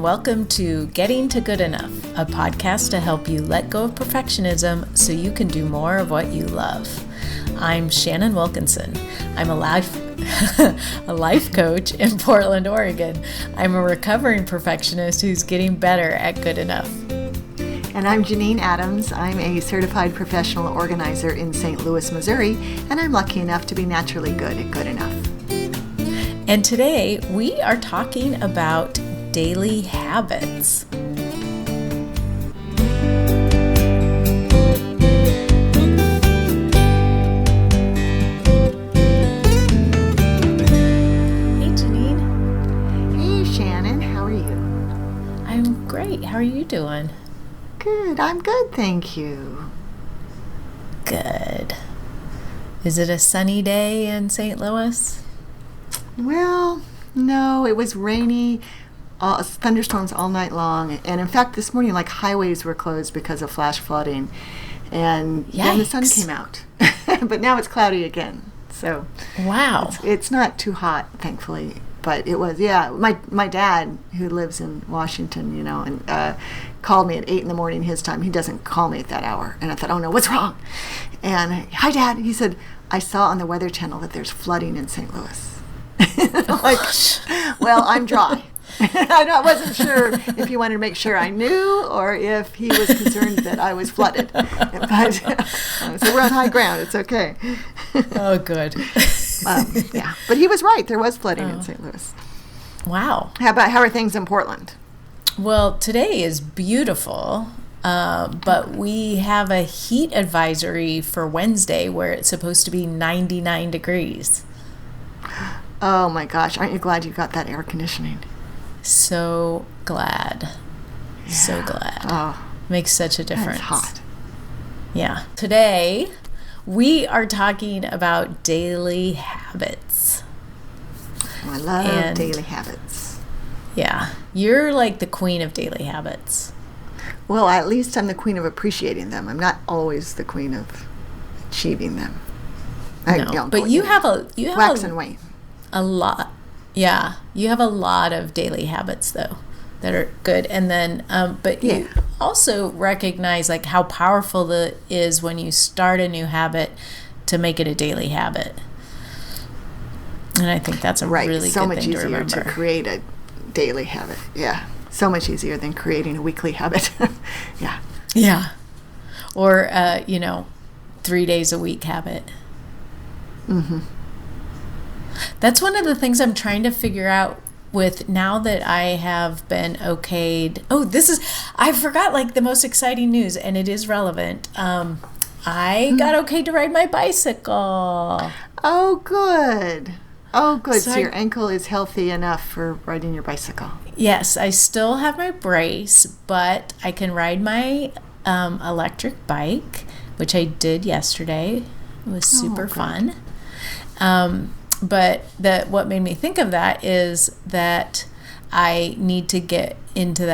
welcome to Getting to Good Enough, a podcast to help you let go of perfectionism so you can do more of what you love. I'm Shannon Wilkinson. I'm a life coach in Portland, Oregon. I'm a recovering perfectionist who's getting better at good enough. And I'm Janine Adams. I'm a certified professional organizer in St. Louis, Missouri, and I'm lucky enough to be naturally good at good enough. And today we are talking about daily habits. Hey, Janine. Hey, Shannon. How are you? I'm great. How are you doing? Good. I'm good, thank you. Good. Is it a sunny day in St. Louis? Well, no, it was rainy, thunderstorms all night long. And in fact, this morning, highways were closed because of flash flooding. And then the sun came out. But now it's cloudy again. So wow, it's not too hot, thankfully. But it was, my dad, who lives in Washington, and called me at 8 a.m. his time. He doesn't call me at that hour. And I thought, oh no, what's wrong? And, hi, Dad. He said, I saw on the Weather Channel that there's flooding in St. Louis. Well, I'm dry. I wasn't sure if he wanted to make sure I knew or if he was concerned that I was flooded. But so we're on high ground. It's okay. Oh, good. But he was right. There was flooding in St. Louis. Wow. How are things in Portland? Well, today is beautiful, but we have a heat advisory for Wednesday where it's supposed to be 99 degrees. Oh my gosh, aren't you glad you got that air conditioning? So glad. Yeah. So glad. Oh, makes such a difference. It's hot. Yeah. Today, we are talking about daily habits. I love daily habits. Yeah. You're like the queen of daily habits. Well, at least I'm the queen of appreciating them. I'm not always the queen of achieving them. But you have wax and wane. A lot. Yeah. You have a lot of daily habits, though, that are good. And then, you also recognize how powerful it is when you start a new habit to make it a daily habit. And I think that's a really good thing to remember. So much easier to create a daily habit. Yeah. So much easier than creating a weekly habit. Yeah. Yeah. Or, 3 days a week habit. Mm-hmm. That's one of the things I'm trying to figure out with now that I have been okayed. Oh, I forgot the most exciting news, and it is relevant. I got okayed to ride my bicycle. Oh, good. Oh, good. So your ankle is healthy enough for riding your bicycle. Yes, I still have my brace, but I can ride my electric bike, which I did yesterday. It was super fun. But what made me think of that is that I need to get into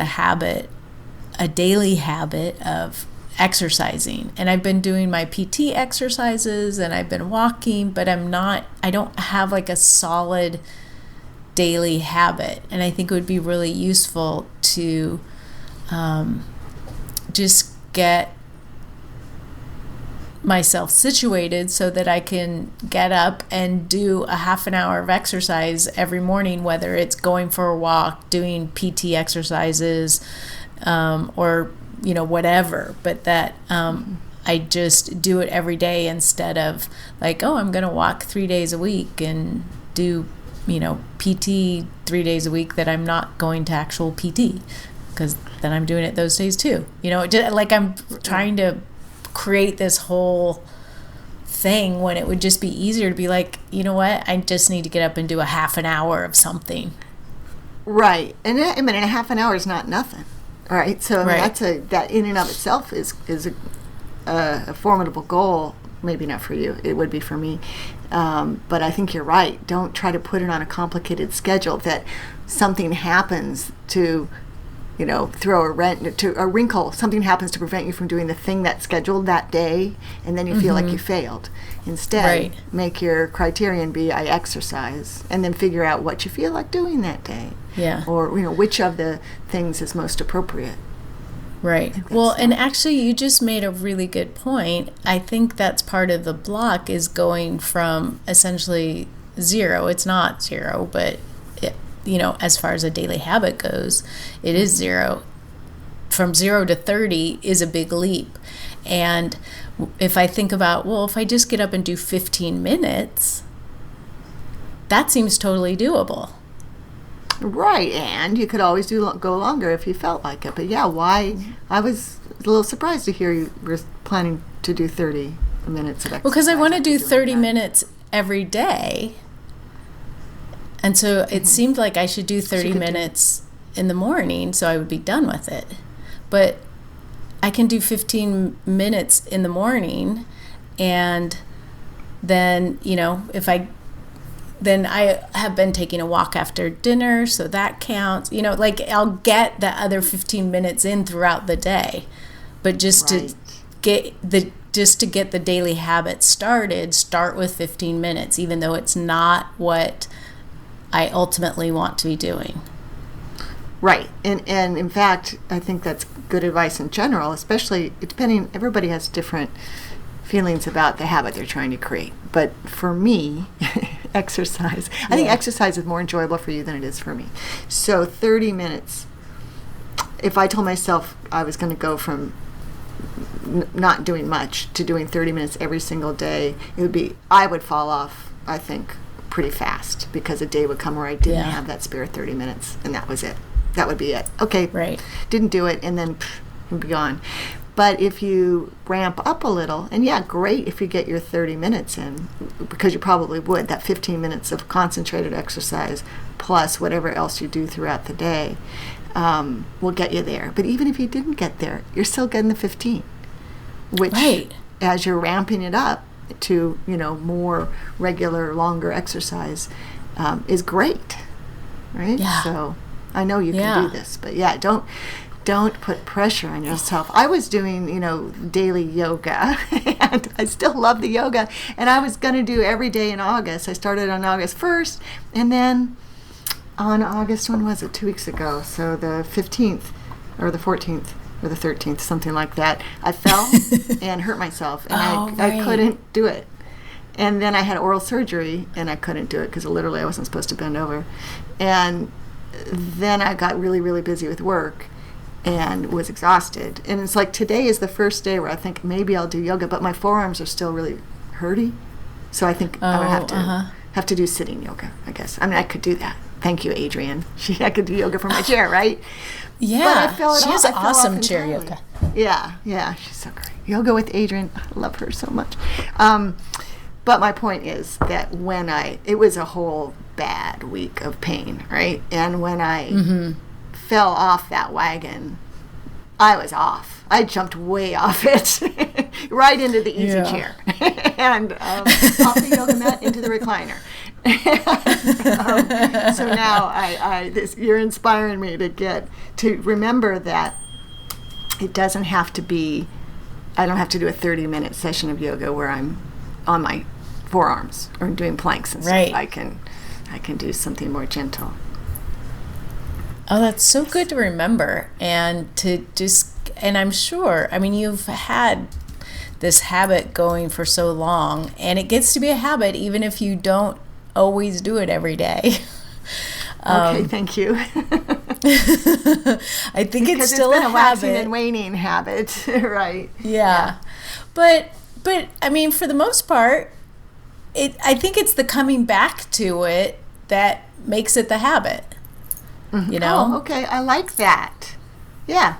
a daily habit of exercising. And I've been doing my PT exercises and I've been walking, but I don't have a solid daily habit. And I think it would be really useful to just get myself situated so that I can get up and do a half an hour of exercise every morning, whether it's going for a walk, doing PT exercises, or whatever, but that I just do it every day instead of I'm going to walk 3 days a week and do PT 3 days a week that I'm not going to actual PT, because then I'm doing it those days too. I'm trying to create this whole thing when it would just be easier to be you know what, I just need to get up and do a half an hour of something. Right. And a half an hour is not nothing. All right. So that in and of itself is a formidable goal. Maybe not for you. It would be for me. But I think you're right. Don't try to put it on a complicated schedule that something happens to throw a wrinkle, something happens to prevent you from doing the thing that's scheduled that day, and then you feel like you failed. Instead, make your criterion be I exercise, and then figure out what you feel like doing that day. Yeah. Or, which of the things is most appropriate. Right. Well, and actually you just made a really good point. I think that's part of the block is going from essentially zero. It's not zero, but as far as a daily habit goes, it is zero. From 0 to 30 is a big leap. And if I think about, if I just get up and do 15 minutes, that seems totally doable. Right, and you could always go longer if you felt like it. But yeah, why? I was a little surprised to hear you were planning to do 30 minutes of exercise. Well, because I want to do 30 minutes every day. And so it seemed like I should do 30 minutes in the morning so I would be done with it. But I can do 15 minutes in the morning, and then, then I have been taking a walk after dinner, so that counts. I'll get the other 15 minutes in throughout the day. But just to get the daily habit started, start with 15 minutes, even though it's not what I ultimately want to be doing. Right. And in fact, I think that's good advice in general, especially everybody has different feelings about the habit they're trying to create. But for me, exercise, I think exercise is more enjoyable for you than it is for me. So 30 minutes, if I told myself I was going to go from not doing much to doing 30 minutes every single day, I would fall off, I think, pretty fast, because a day would come where I didn't have that spare 30 minutes, and that was it. That would be it. Okay, didn't do it, and then be gone. But if you ramp up a little, and great if you get your 30 minutes in, because you probably would, that 15 minutes of concentrated exercise plus whatever else you do throughout the day will get you there. But even if you didn't get there, you're still getting the 15, which as you're ramping it up to more regular, longer exercise is great, right? Yeah. So I know you can do this, but don't put pressure on yourself. I was doing, daily yoga, and I still love the yoga, and I was going to do every day in August. I started on August 1st, and then on August, when was it, 2 weeks ago, so the 15th, or the 14th, or the 13th, something like that, I fell and hurt myself, and I couldn't do it. And then I had oral surgery, and I couldn't do it, because literally I wasn't supposed to bend over. And then I got really, really busy with work, and was exhausted. And it's like today is the first day where I think maybe I'll do yoga, but my forearms are still really hurty. So I think I would have to do sitting yoga, I guess. I mean, I could do that. Thank you, Adrienne. I could do yoga from my chair, right? Yeah, but she has awesome chair yoga. Yeah, she's so great. Yoga with Adrienne, I love her so much. But my point is that it was a whole bad week of pain, right? And when I fell off that wagon, I was off. I jumped way off it, right into the easy chair, and off the yoga mat into the recliner. So now you're inspiring me to remember that it doesn't have to be. I don't have to do a 30-minute session of yoga where I'm on my forearms or doing planks and stuff. I can do something more gentle. Oh, that's so good to remember, and I'm sure, you've had this habit going for so long, and it gets to be a habit even if you don't always do it every day. Okay, thank you. I think it's still been a waxing habit. and waning habit, right? Yeah. But for the most part, I think it's the coming back to it that makes it the habit. Oh, okay. I like that. Yeah.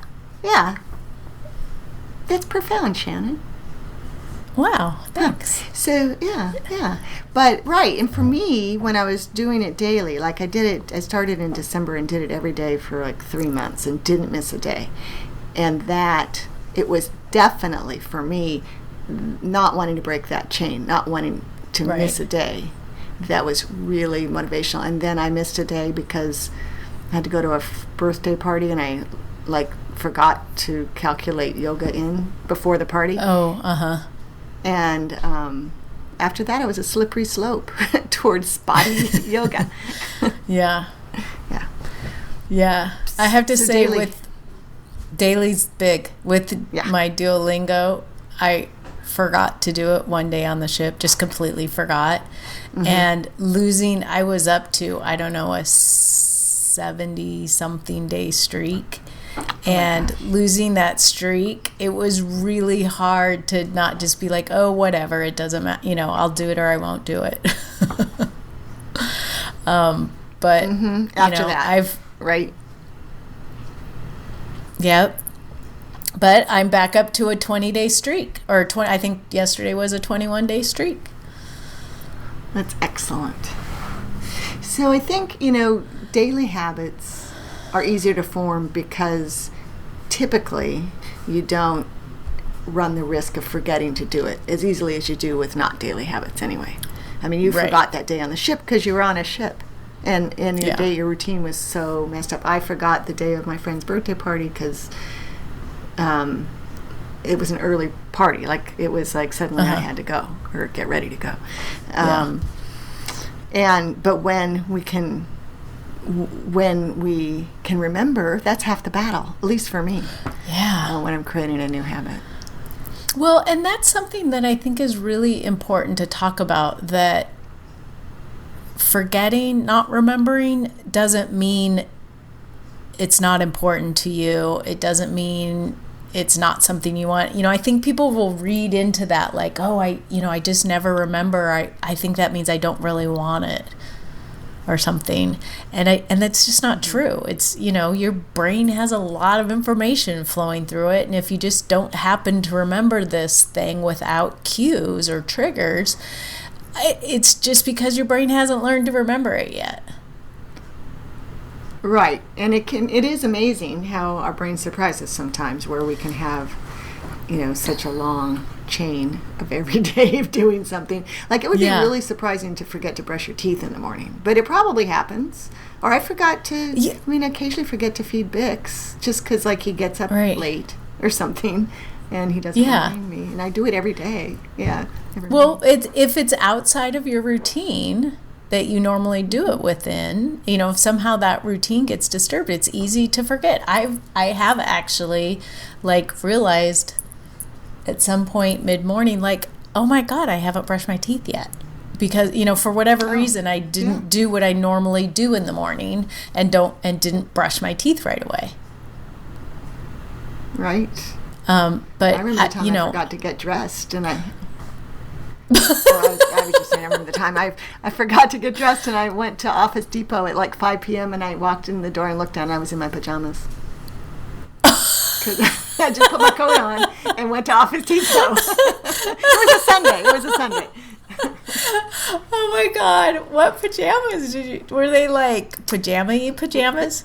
That's profound, Shannon. Wow, thanks. So, yeah. But, and for me, when I was doing it daily, like I started in December and did it every day for like 3 months and didn't miss a day. And it was definitely, for me, not wanting to break that chain, not wanting to miss a day. That was really motivational. And then I missed a day because I had to go to a birthday party, and I like forgot to calculate yoga in before the party. Oh, uh-huh. And after that, it was a slippery slope towards spotty yoga. Yeah. Yeah. Yeah. I have to say daily. with daily's big. With my Duolingo, I forgot to do it one day on the ship, just completely forgot. Mm-hmm. And I was up to, I don't know, a 70-something day streak. And losing that streak, it was really hard to not just be like, oh, whatever, it doesn't matter, I'll do it or I won't do it. But after that, right? Yep. But I'm back up to a 20-day streak, or I think yesterday was a 21-day streak. That's excellent. So I think, daily habits are easier to form because typically you don't run the risk of forgetting to do it as easily as you do with not daily habits anyway. I mean, you forgot that day on the ship because you were on a ship. And your day, your routine was so messed up. I forgot the day of my friend's birthday party because it was an early party. Like, it was like suddenly I had to go or get ready to go. But when we can remember, that's half the battle, at least for me. Yeah. When I'm creating a new habit. Well, and that's something that I think is really important to talk about, that forgetting, not remembering, doesn't mean it's not important to you. It doesn't mean it's not something you want. I think people will read into that like, oh, I just never remember. I think that means I don't really want it or something. And that's just not true. It's, your brain has a lot of information flowing through it. And if you just don't happen to remember this thing without cues or triggers, it's just because your brain hasn't learned to remember it yet. Right. And it is amazing how our brain surprises sometimes, where we can have, such a long chain of every day of doing something. Like, it would be really surprising to forget to brush your teeth in the morning, but it probably happens. Or I forgot to, I occasionally forget to feed Bix just because, like, he gets up late or something and he doesn't remind me. And I do it every day. Yeah. Well, if it's outside of your routine that you normally do it within, if somehow that routine gets disturbed, it's easy to forget. I have actually, realized at some point mid-morning, oh my God, I haven't brushed my teeth yet. Because, for whatever reason, I didn't do what I normally do in the morning and didn't brush my teeth right away. Right. But I remember the time I forgot to get dressed, and I was just saying, I remember the time I forgot to get dressed, and I went to Office Depot at 5 p.m. and I walked in the door and looked down, and I was in my pajamas. Because I just put my coat on and went to Office Depot. It was a Sunday. Oh my God! What pajamas did you? Were they pajama-y pajamas?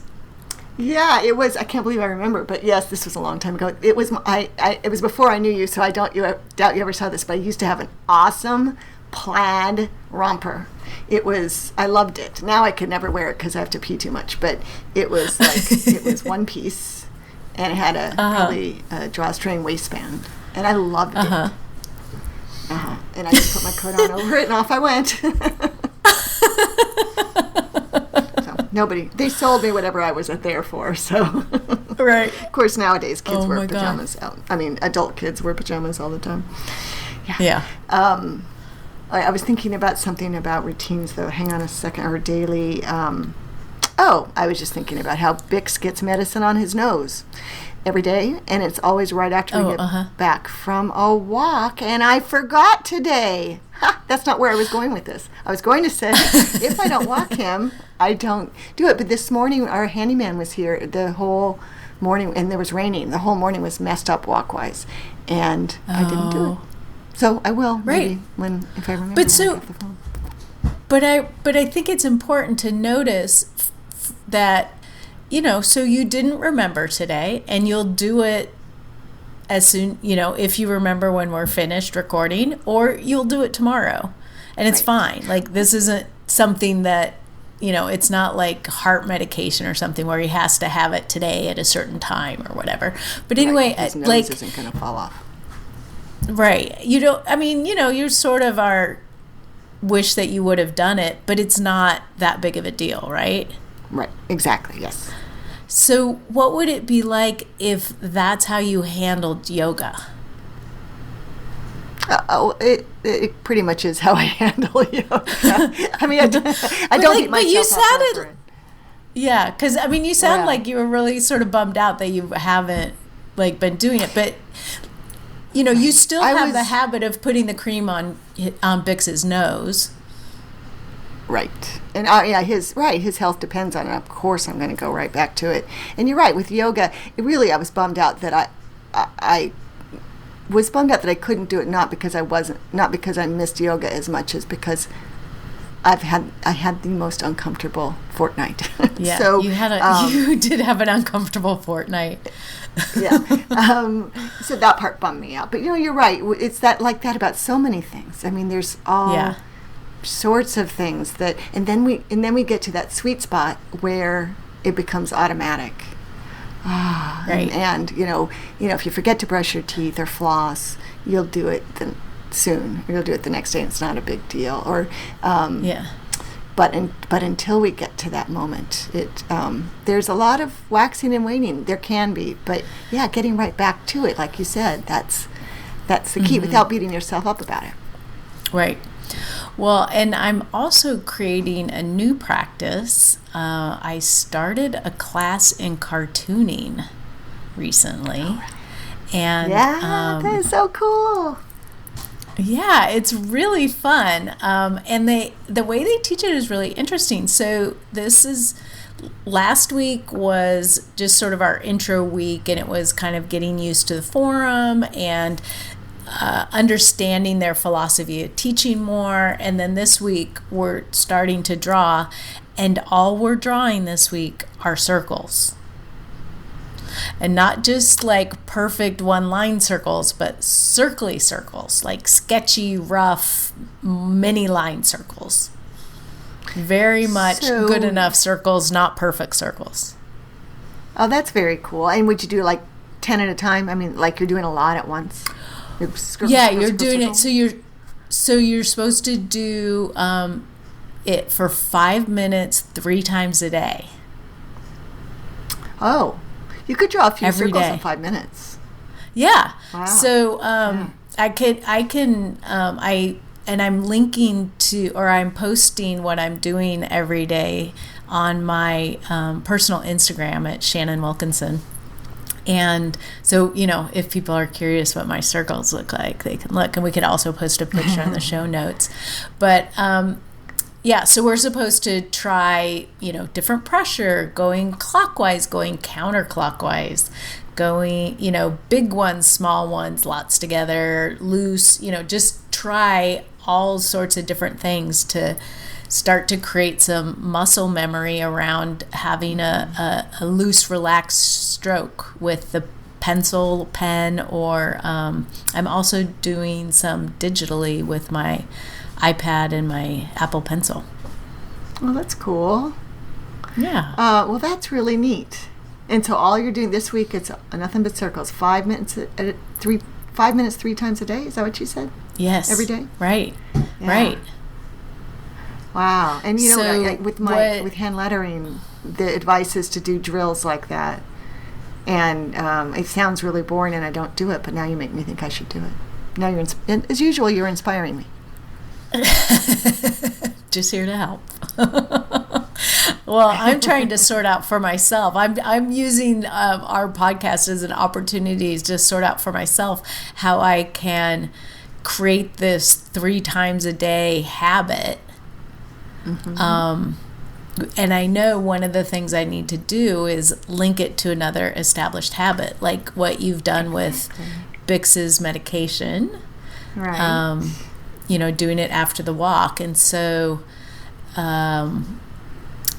Yeah, it was. I can't believe I remember, but yes, this was a long time ago. It was. It was before I knew you, so I doubt you ever saw this. But I used to have an awesome plaid romper. It was. I loved it. Now I could never wear it because I have to pee too much. But it was it was one piece, and it had probably a drawstring waistband, and I loved it. And I just put my coat on over it, and off I went. They sold me whatever I was there for, so. Right. Of course, nowadays kids wear pajamas. Adult kids wear pajamas all the time. Yeah. I was thinking about something about routines, though. Hang on a second. Or daily. I was just thinking about how Bix gets medicine on his nose every day, and it's always right after we get back from a walk, and I forgot today. That's not where I was going with this. I was going to say, if I don't walk him, I don't do it. But this morning, our handyman was here the whole morning, and there was raining. The whole morning was messed up walk-wise, and I didn't do it. So I will, maybe, if I remember. But so, the phone. But I think it's important to notice that, so you didn't remember today, and you'll do it as soon, if you remember when we're finished recording, or you'll do it tomorrow. And it's fine. This isn't something that, it's not like heart medication or something where he has to have it today at a certain time or whatever. But anyway, right. His nose isn't going to fall off. Right. You sort of are wish that you would have done it, but it's not that big of a deal, right? Right. Exactly. Yes. So what would it be like if that's how you handled yoga? It pretty much is how I handle yoga. I mean, I don't beat myself but you up sounded, over it. Yeah, because you sound like you were really sort of bummed out that you haven't been doing it, but you still have the habit of putting the cream on Bix's nose. Right. And his health depends on it. Of course, I'm going to go right back to it. And you're right, with yoga, I was bummed out that I was bummed out that I couldn't do it, not because I missed yoga as much as because I had the most uncomfortable fortnight. Yeah. So you did have an uncomfortable fortnight. Yeah. So that part bummed me out. But you're right. It's like that about so many things. I mean, there's all sorts of things and then we get to that sweet spot where it becomes automatic. Right. And if you forget to brush your teeth or floss, you'll do it soon. You'll do it the next day, and it's not a big deal. Or But until we get to that moment, there's a lot of waxing and waning. There can be, but getting right back to it, like you said, that's the key, without beating yourself up about it. Right. Well, and I'm also creating a new practice. I started a class in cartooning recently, and that is so cool. Yeah, it's really fun, and the way they teach it is really interesting. So last week was just sort of our intro week, and it was kind of getting used to the forum and understanding their philosophy of teaching more. And then this week we're starting to draw, and all we're drawing this week are circles. And not just like perfect one-line circles, but circly circles, like sketchy, rough, many-line circles. Very much good enough circles, not perfect circles. Oh, that's very cool. And would you do like 10 at a time? I mean, like you're doing a lot at once? You're doing it. So you're supposed to do it for 5 minutes 3 times a day. Oh. You could draw a few every circles day. in 5 minutes. Yeah. Wow. So I'm linking to, or I'm posting what I'm doing every day on my personal Instagram at Shannon Wilkinson. And so, if people are curious what my circles look like, they can look. And we could also post a picture in the show notes. But so we're supposed to try, different pressure, going clockwise, going counterclockwise, going, big ones, small ones, lots together, loose, just try all sorts of different things to start to create some muscle memory around having a loose, relaxed stroke with the pencil, pen, or I'm also doing some digitally with my iPad and my Apple Pencil. Well, that's cool. Yeah. Well, that's really neat. And so all you're doing this week, it's nothing but circles. 5 minutes 5 minutes 3 times a day. Is that what you said? Yes. Every day. Right. Yeah. Right. Wow. And with hand lettering, the advice is to do drills like that. And it sounds really boring, and I don't do it. But now you make me think I should do it. Now as usual, you're inspiring me. Just here to help. Well, I'm trying to sort out for myself. I'm using our podcast as an opportunity to sort out for myself how I can create this 3 times a day habit. Mm-hmm. And I know one of the things I need to do is link it to another established habit, like what you've done with Bix's medication. Right. Doing it after the walk. And so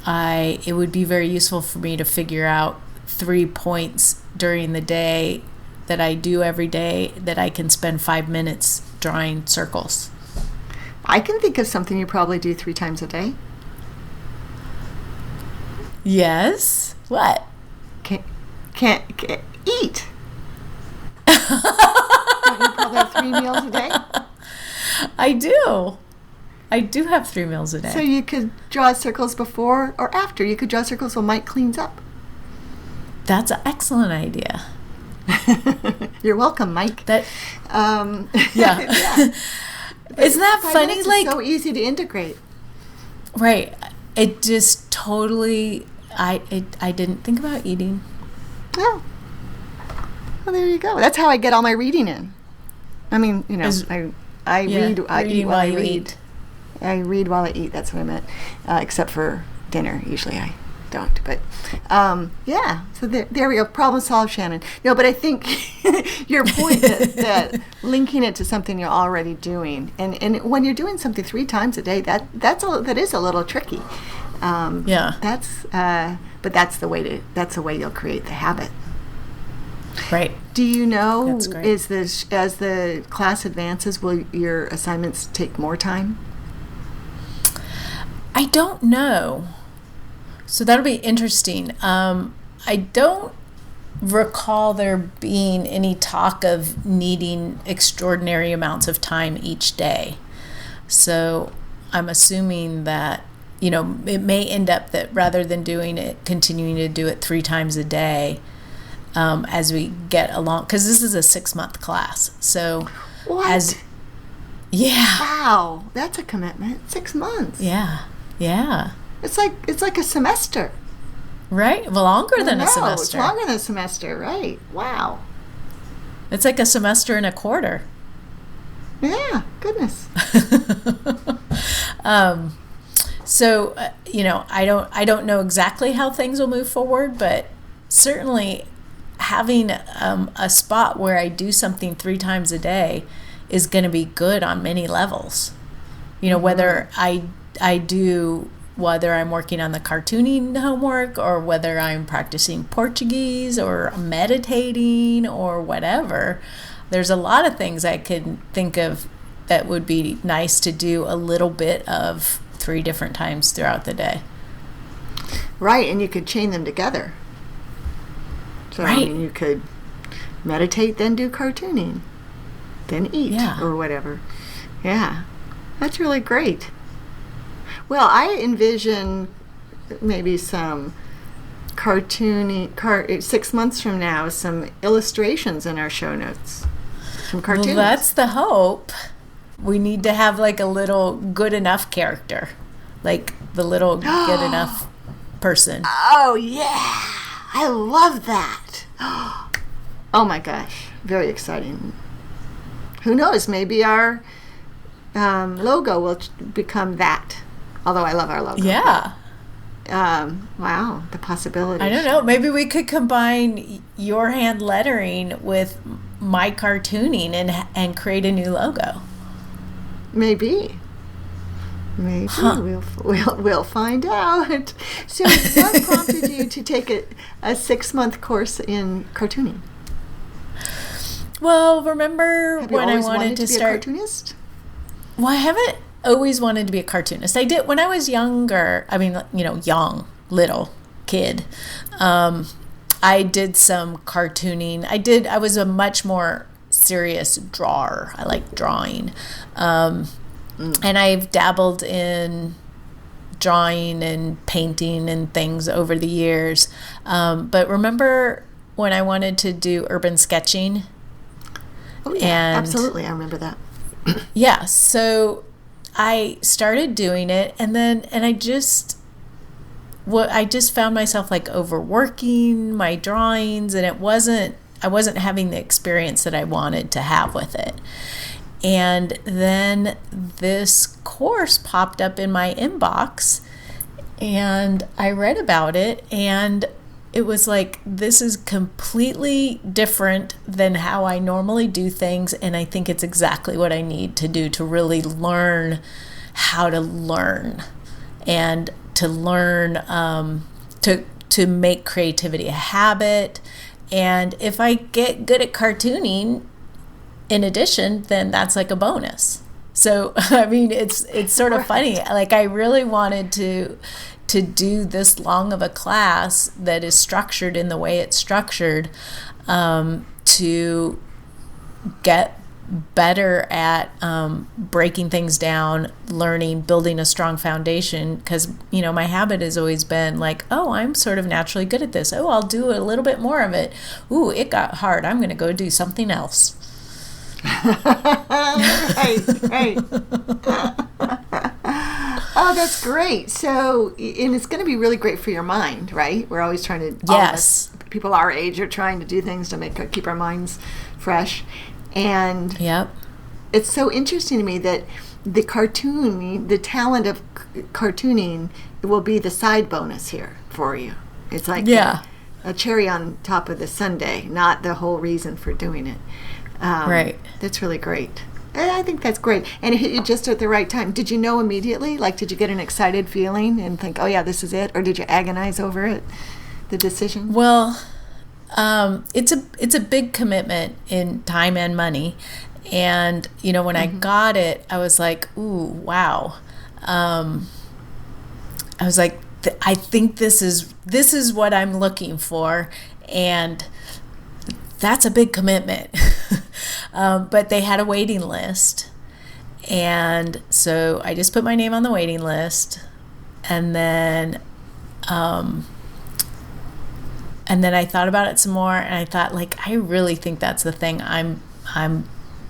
it would be very useful for me to figure out 3 points during the day that I do every day that I can spend 5 minutes drawing circles. I can think of something you probably do 3 times a day. Yes. What? Can't eat. Don't you probably have 3 meals a day? I do. I do have 3 meals a day. So you could draw circles before or after. You could draw circles while Mike cleans up. That's an excellent idea. You're welcome, Mike. That. Yeah. Yeah. Isn't that funny? Like, so easy to integrate. Right. It just totally. I didn't think about eating. Oh. Well, there you go. That's how I get all my reading in. I mean, I read. I eat while I read. I read while I eat. That's what I meant. Except for dinner. Usually I don't. But yeah. So there we go. Problem solved, Shannon. No, but I think your point that linking it to something you're already doing, and when you're doing something 3 times a day, that is a little tricky. Yeah. But that's the way you'll create the habit. Right. Do you know, That's great. as the class advances, will your assignments take more time? I don't know. So that'll be interesting. I don't recall there being any talk of needing extraordinary amounts of time each day. So I'm assuming that, it may end up that rather than continuing to do it 3 times a day, as we get along, because this is a 6-month class. So what? Yeah. Wow, that's a commitment. 6 months. Yeah. Yeah. It's like a semester. Right? Well, longer than a semester. It's longer than a semester, right? Wow. It's like a semester and a quarter. Yeah, goodness. So, I don't know exactly how things will move forward, but certainly having a spot where I do something 3 times a day is going to be good on many levels. Whether whether I'm working on the cartooning homework or whether I'm practicing Portuguese or meditating or whatever, there's a lot of things I could think of that would be nice to do a little bit of 3 different times throughout the day. Right, and you could chain them together. So right. You could meditate, then do cartooning, then eat, or whatever. Yeah, that's really great. Well, I envision maybe some cartooning, 6 months from now, some illustrations in our show notes. Some cartoons. Well, that's the hope. We need to have like a little good enough character, like the little good enough person. Oh, yeah. I love that. Oh, my gosh. Very exciting. Who knows? Maybe our logo will become that. Although I love our logo. Yeah. Wow, the possibilities. I don't know. Maybe we could combine your hand lettering with my cartooning and create a new logo. Maybe. We'll find out. So, what prompted you to take a 6-month course in cartooning? Well, remember Have you when I always wanted to be start a cartoonist? Well, I haven't always wanted to be a cartoonist. I did when I was younger. I mean, young, little kid. I did some cartooning. I was a much more serious drawer. I like drawing. And I've dabbled in drawing and painting and things over the years. But remember when I wanted to do urban sketching? Oh, yeah, absolutely. I remember that. Yeah, so I started doing it, and I just found myself like overworking my drawings, and I wasn't having the experience that I wanted to have with it. And then this course popped up in my inbox, and I read about it, and it was like, this is completely different than how I normally do things, and I think it's exactly what I need to do to really learn how to learn, and to learn to make creativity a habit. And if I get good at cartooning in addition, then that's like a bonus. So, I mean, it's sort of funny. Like, I really wanted to do this long of a class that is structured in the way it's structured, to get better at breaking things down, learning, building a strong foundation. Because, my habit has always been like, oh, I'm sort of naturally good at this. Oh, I'll do a little bit more of it. Ooh, it got hard. I'm going to go do something else. Right. Oh, that's great. So, and it's going to be really great for your mind, right? We're always trying to, yes, people our age are trying to do things to keep our minds fresh. And yep, it's so interesting to me that the talent of cartooning will be the side bonus here for you. It's like a cherry on top of the sundae, not the whole reason for doing it. Right. That's really great. I think that's great. And it hit you just at the right time. Did you know immediately? Like, did you get an excited feeling and think, oh, yeah, this is it? Or did you agonize over it, the decision? Well, it's a big commitment in time and money. And, when I got it, I was like, ooh, wow. I was like, I think this is what I'm looking for. And that's a big commitment. But they had a waiting list. And so I just put my name on the waiting list. And then I thought about it some more, and I thought, like, I really think that's the thing. I'm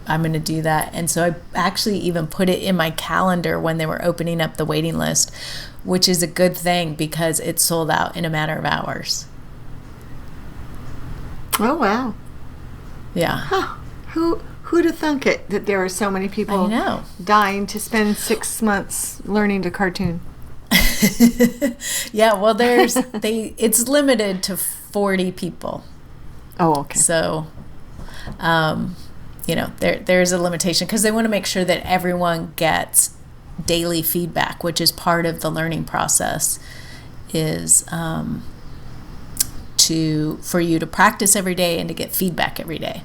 going to do that. And so I actually even put it in my calendar when they were opening up the waiting list, which is a good thing because it sold out in a matter of hours. Oh, wow. Yeah. Huh. Who'd have thunk it that there are so many people dying to spend 6 months learning to cartoon? Yeah, well, it's limited to 40 people. Oh, okay. So, there's a limitation because they want to make sure that everyone gets daily feedback, which is part of the learning process, is for you to practice every day and to get feedback every day.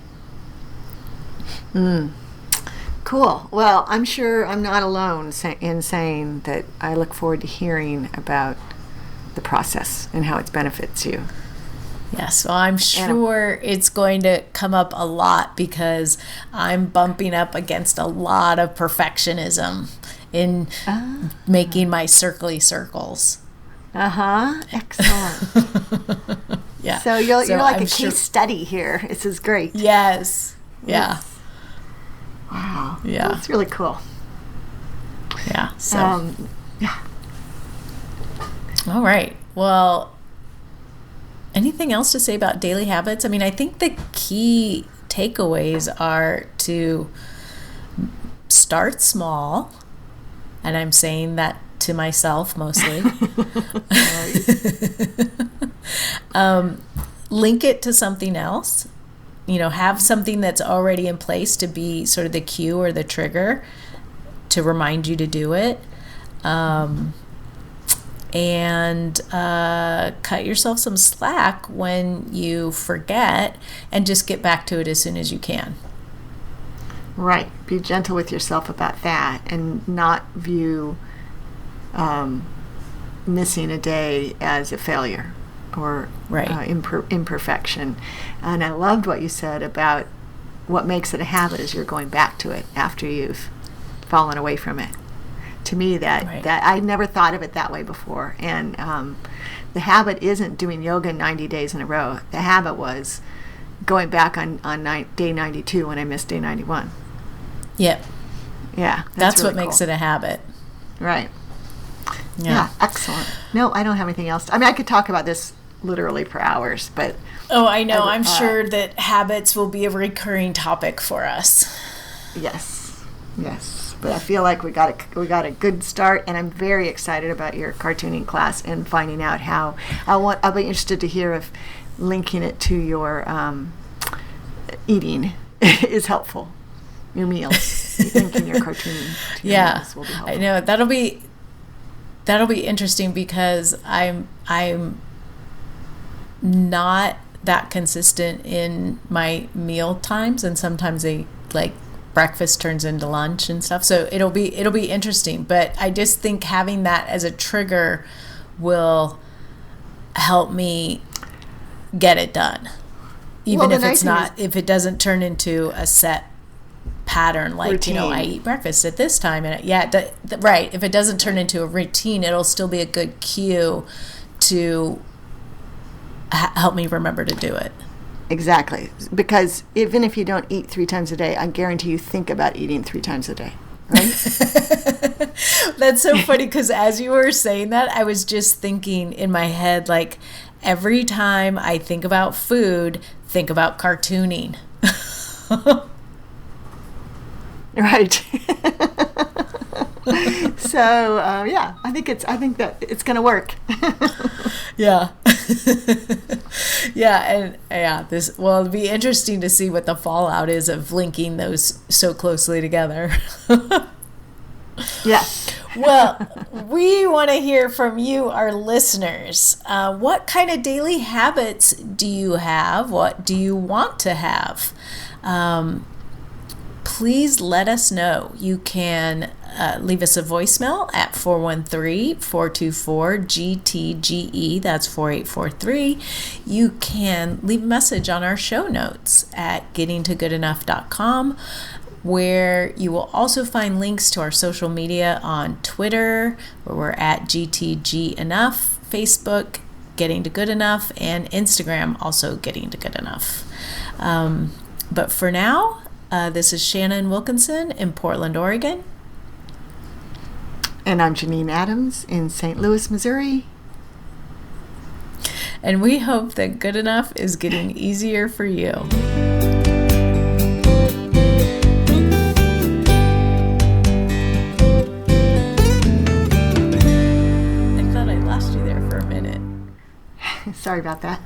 Cool. Well, I'm sure I'm not alone in saying that I look forward to hearing about the process and how it benefits you. Yes, well, I'm sure it's going to come up a lot because I'm bumping up against a lot of perfectionism in making my circly circles. Excellent. Yeah. So you're like a case study here. This is great. Yes. Yeah. Wow. Yeah. That's really cool. Yeah. So. All right. Well, anything else to say about daily habits? I mean, I think the key takeaways are to start small, and I'm saying that to myself mostly. Link it to something else. Have something that's already in place to be sort of the cue or the trigger to remind you to do it. And cut yourself some slack when you forget and just get back to it as soon as you can. Right. Be gentle with yourself about that and not view missing a day as a failure or imperfection. And I loved what you said about what makes it a habit is you're going back to it after you've fallen away from it. To me, that I never thought of it that way before. And the habit isn't doing yoga 90 days in a row. The habit was going back on day 92 when I missed day 91. Yep. Yeah. That's really what makes cool. it a habit. Right. Yeah. Excellent. No, I don't have anything else. I mean, I could talk about this literally for hours, but... Oh, I know. I'm sure that habits will be a recurring topic for us. Yes. But I feel like we got a good start, and I'm very excited about your cartooning class and finding out how. I'll be interested to hear if linking it to your eating is helpful. Your meals, linking your cartooning to your meals will be helpful. I know that'll be interesting because I'm not that consistent in my meal times, and sometimes they like breakfast turns into lunch and stuff. So it'll be interesting. But I just think having that as a trigger will help me get it done, even if it's not, if it doesn't turn into a set pattern, like routine. I eat breakfast at this time, and right, if it doesn't turn into a routine, it'll still be a good cue to help me remember to do it. Exactly, because even if you don't eat 3 times a day, I guarantee you think about eating 3 times a day, right? That's so funny, because as you were saying that, I was just thinking in my head, like, every time I think about food, think about cartooning. Right. So I think that it's going to work. Yeah. It'll be interesting to see what the fallout is of linking those so closely together. Yeah. Well, we want to hear from you, our listeners. What kind of daily habits do you have? What do you want to have? Please let us know. You can leave us a voicemail at 413-424-GTGE. That's 4843. You can leave a message on our show notes at gettingtogoodenough.com, where you will also find links to our social media on Twitter, where we're at GTG Enough, Facebook, Getting to Good Enough, and Instagram, also Getting to Good Enough. But for now, this is Shannon Wilkinson in Portland, Oregon. And I'm Janine Adams in St. Louis, Missouri. And we hope that good enough is getting easier for you. I thought I lost you there for a minute. Sorry about that.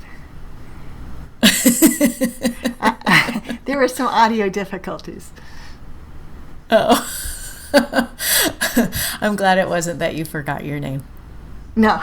There were some audio difficulties. Oh. I'm glad it wasn't that you forgot your name. No.